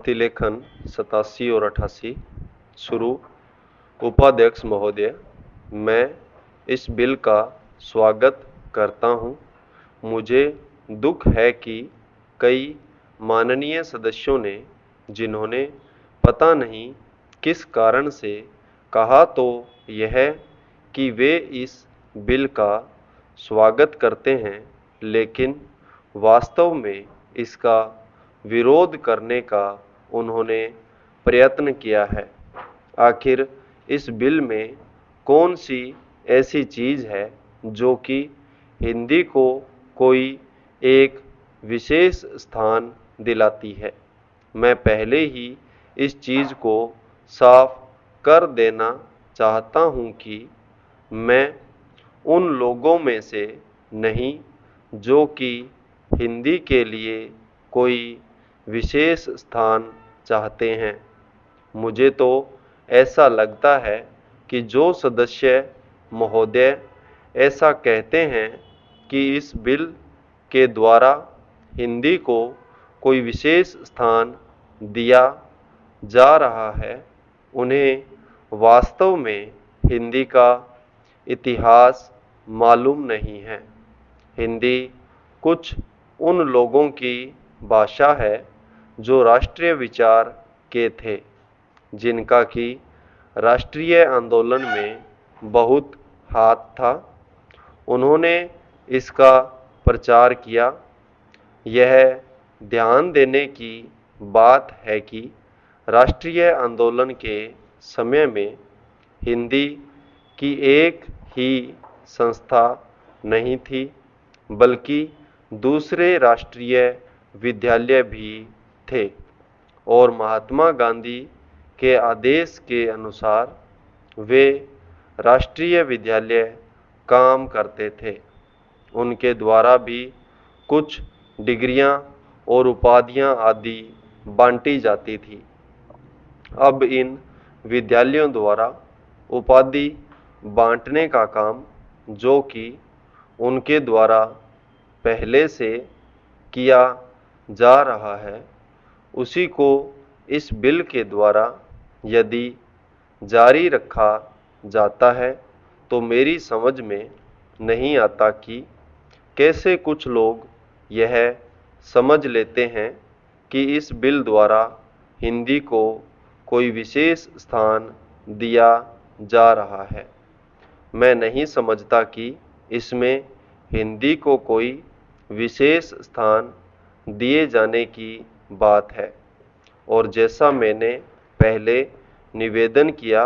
प्रतिलेखन 87 और 88। शुरू। उपाध्यक्ष महोदय, मैं इस बिल का स्वागत करता हूं। मुझे दुख है कि कई माननीय सदस्यों ने, जिन्होंने पता नहीं किस कारण से कहा तो यह कि वे इस बिल का स्वागत करते हैं, लेकिन वास्तव में इसका विरोध करने का उन्होंने प्रयत्न किया है। आखिर इस बिल में कौन सी ऐसी चीज़ है जो कि हिंदी को कोई एक विशेष स्थान दिलाती है? मैं पहले ही इस चीज़ को साफ कर देना चाहता हूँ कि मैं उन लोगों में से नहीं जो कि हिंदी के लिए कोई विशेष स्थान चाहते हैं। मुझे तो ऐसा लगता है कि जो सदस्य महोदय ऐसा कहते हैं कि इस बिल के द्वारा हिंदी को कोई विशेष स्थान दिया जा रहा है, उन्हें वास्तव में हिंदी का इतिहास मालूम नहीं है। हिंदी कुछ उन लोगों की भाषा है जो राष्ट्रीय विचार के थे, जिनका कि राष्ट्रीय आंदोलन में बहुत हाथ था। उन्होंने इसका प्रचार किया। यह ध्यान देने की बात है कि राष्ट्रीय आंदोलन के समय में हिंदी की एक ही संस्था नहीं थी, बल्कि दूसरे राष्ट्रीय विद्यालय भी थे और महात्मा गांधी के आदेश के अनुसार वे राष्ट्रीय विद्यालय काम करते थे। उनके द्वारा भी कुछ डिग्रियां और उपाधियां आदि बांटी जाती थी। अब इन विद्यालयों द्वारा उपाधि बांटने का काम, जो कि उनके द्वारा पहले से किया जा रहा है, उसी को इस बिल के द्वारा यदि जारी रखा जाता है तो मेरी समझ में नहीं आता कि कैसे कुछ लोग यह समझ लेते हैं कि इस बिल द्वारा हिंदी को कोई विशेष स्थान दिया जा रहा है। मैं नहीं समझता कि इसमें हिंदी को कोई विशेष स्थान दिए जाने की बात है, और जैसा मैंने पहले निवेदन किया,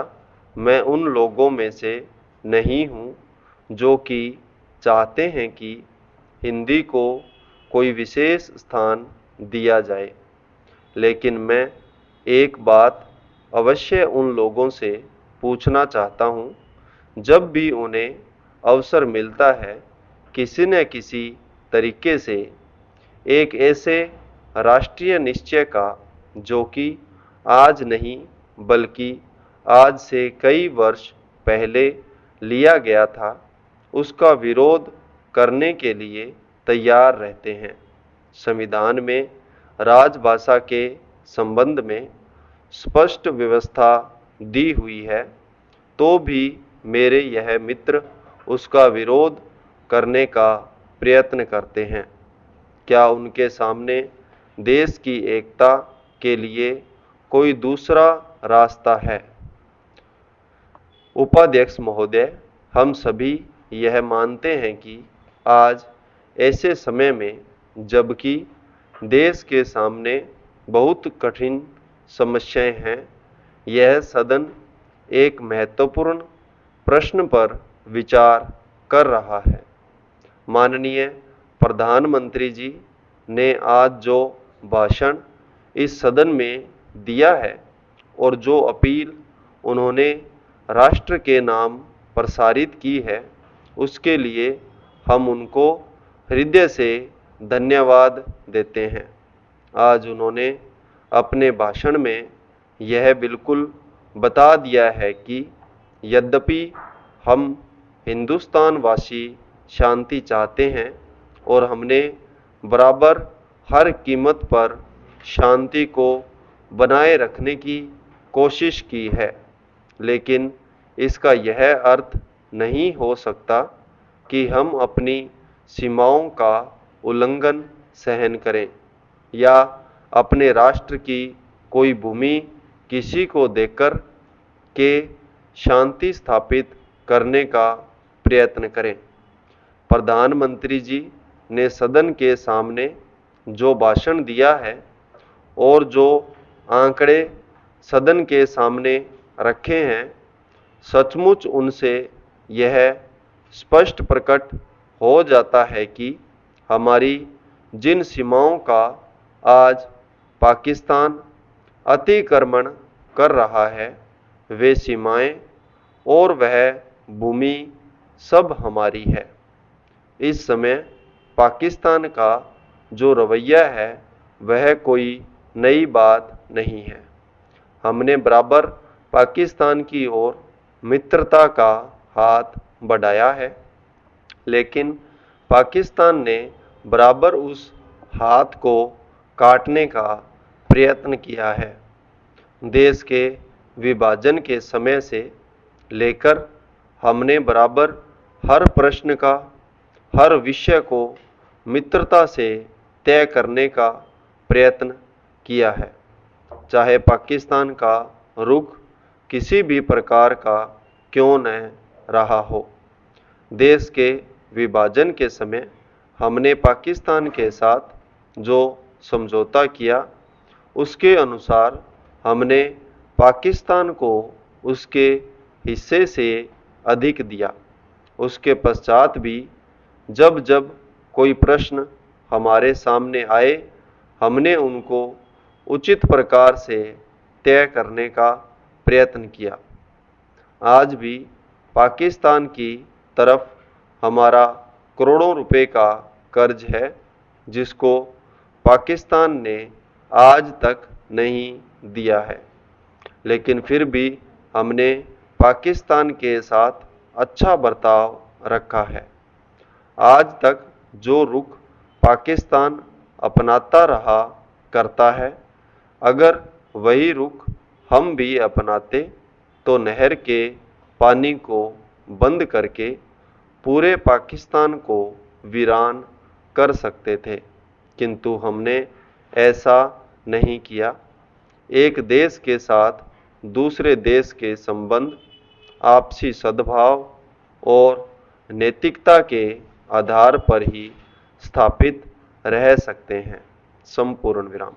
मैं उन लोगों में से नहीं हूँ जो कि चाहते हैं कि हिंदी को कोई विशेष स्थान दिया जाए। लेकिन मैं एक बात अवश्य उन लोगों से पूछना चाहता हूँ, जब भी उन्हें अवसर मिलता है किसी न किसी तरीके से एक ऐसे राष्ट्रीय निश्चय का, जो कि आज नहीं बल्कि आज से कई वर्ष पहले लिया गया था, उसका विरोध करने के लिए तैयार रहते हैं। संविधान में राजभाषा के संबंध में स्पष्ट व्यवस्था दी हुई है, तो भी मेरे यह मित्र उसका विरोध करने का प्रयत्न करते हैं। क्या उनके सामने देश की एकता के लिए कोई दूसरा रास्ता है? उपाध्यक्ष महोदय, हम सभी यह मानते हैं कि आज ऐसे समय में, जबकि देश के सामने बहुत कठिन समस्याएं हैं, यह सदन एक महत्वपूर्ण प्रश्न पर विचार कर रहा है। माननीय प्रधानमंत्री जी ने आज जो भाषण इस सदन में दिया है और जो अपील उन्होंने राष्ट्र के नाम प्रसारित की है, उसके लिए हम उनको हृदय से धन्यवाद देते हैं। आज उन्होंने अपने भाषण में यह बिल्कुल बता दिया है कि यद्यपि हम हिंदुस्तानवासी शांति चाहते हैं और हमने बराबर हर कीमत पर शांति को बनाए रखने की कोशिश की है, लेकिन इसका यह अर्थ नहीं हो सकता कि हम अपनी सीमाओं का उल्लंघन सहन करें या अपने राष्ट्र की कोई भूमि किसी को देकर के शांति स्थापित करने का प्रयत्न करें। प्रधानमंत्री जी ने सदन के सामने जो भाषण दिया है और जो आंकड़े सदन के सामने रखे हैं, सचमुच उनसे यह स्पष्ट प्रकट हो जाता है कि हमारी जिन सीमाओं का आज पाकिस्तान अतिक्रमण कर रहा है, वे सीमाएं और वह भूमि सब हमारी है। इस समय पाकिस्तान का जो रवैया है वह कोई नई बात नहीं है। हमने बराबर पाकिस्तान की ओर मित्रता का हाथ बढ़ाया है, लेकिन पाकिस्तान ने बराबर उस हाथ को काटने का प्रयत्न किया है। देश के विभाजन के समय से लेकर हमने बराबर हर प्रश्न का, हर विषय को मित्रता से तय करने का प्रयत्न किया है, चाहे पाकिस्तान का रुख किसी भी प्रकार का क्यों न रहा हो। देश के विभाजन के समय हमने पाकिस्तान के साथ जो समझौता किया, उसके अनुसार हमने पाकिस्तान को उसके हिस्से से अधिक दिया। उसके पश्चात भी जब जब कोई प्रश्न हमारे सामने आए, हमने उनको उचित प्रकार से तय करने का प्रयत्न किया। आज भी पाकिस्तान की तरफ हमारा करोड़ों रुपए का कर्ज है, जिसको पाकिस्तान ने आज तक नहीं दिया है, लेकिन फिर भी हमने पाकिस्तान के साथ अच्छा बर्ताव रखा है। आज तक जो रुख पाकिस्तान अपनाता रहा करता है, अगर वही रुख हम भी अपनाते तो नहर के पानी को बंद करके पूरे पाकिस्तान को वीरान कर सकते थे, किंतु हमने ऐसा नहीं किया। एक देश के साथ दूसरे देश के संबंध आपसी सद्भाव और नैतिकता के आधार पर ही स्थापित रह सकते हैं। संपूर्ण विराम।